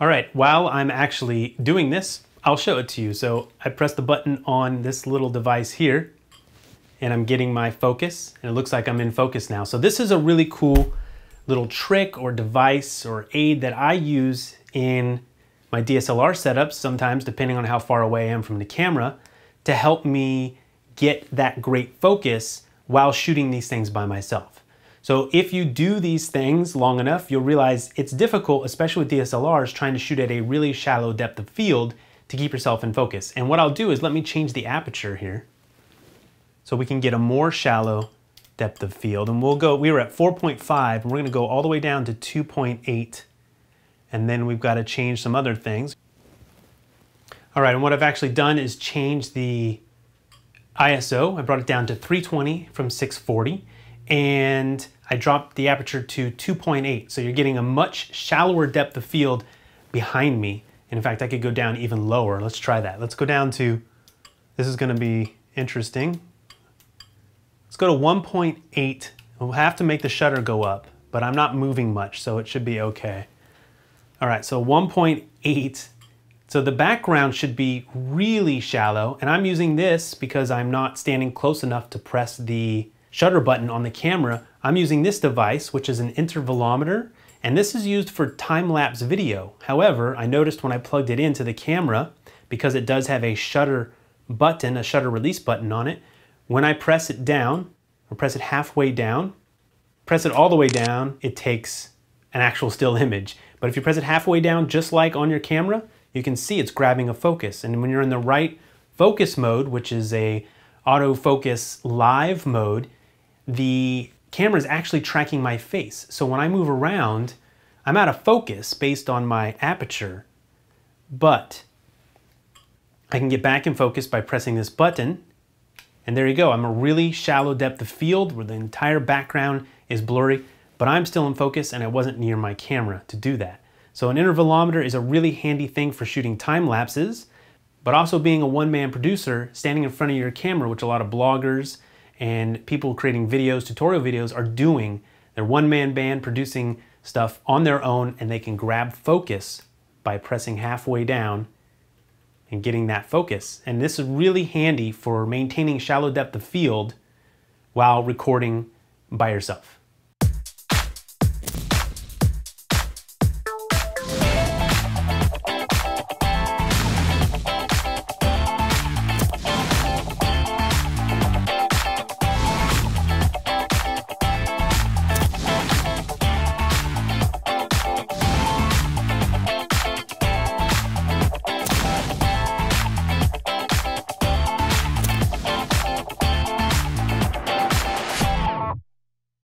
All right, while I'm actually doing this, I'll show it to you. So I press the button on this little device here and I'm getting my focus and it looks like I'm in focus now. So this is a really cool little trick or device or aid that I use in my DSLR setups sometimes, depending on how far away I am from the camera, to help me get that great focus while shooting these things by myself. So if you do these things long enough, you'll realize it's difficult, especially with DSLRs, trying to shoot at a really shallow depth of field to keep yourself in focus. And what I'll do is let me change the aperture here so we can get a more shallow depth of field. And we were at 4.5 and we're gonna go all the way down to 2.8. And then we've got to change some other things. All right, and what I've actually done is change the ISO. I brought it down to 320 from 640. And I dropped the aperture to 2.8. So you're getting a much shallower depth of field behind me. And in fact, I could go down even lower. Let's try that. Let's go down to, this is gonna be interesting. Let's go to 1.8. We'll have to make the shutter go up, but I'm not moving much, so it should be okay. All right, so 1.8. So the background should be really shallow, and I'm using this because I'm not standing close enough to press the shutter button on the camera. I'm using this device, which is an intervalometer, and this is used for time-lapse video. However, I noticed when I plugged it into the camera, because it does have a shutter button, a shutter release button on it, when I press it down, or press it halfway down, press it all the way down, it takes an actual still image. But if you press it halfway down, just like on your camera, you can see it's grabbing a focus. And when you're in the right focus mode, which is a autofocus live mode, the camera is actually tracking my face. So when I move around, I'm out of focus based on my aperture, but I can get back in focus by pressing this button. And there you go, I'm a really shallow depth of field where the entire background is blurry, but I'm still in focus and I wasn't near my camera to do that. So an intervalometer is a really handy thing for shooting time lapses, but also being a one-man producer, standing in front of your camera, which a lot of bloggers and people creating videos, tutorial videos are doing. They're one-man band producing stuff on their own and they can grab focus by pressing halfway down and getting that focus. And this is really handy for maintaining shallow depth of field while recording by yourself.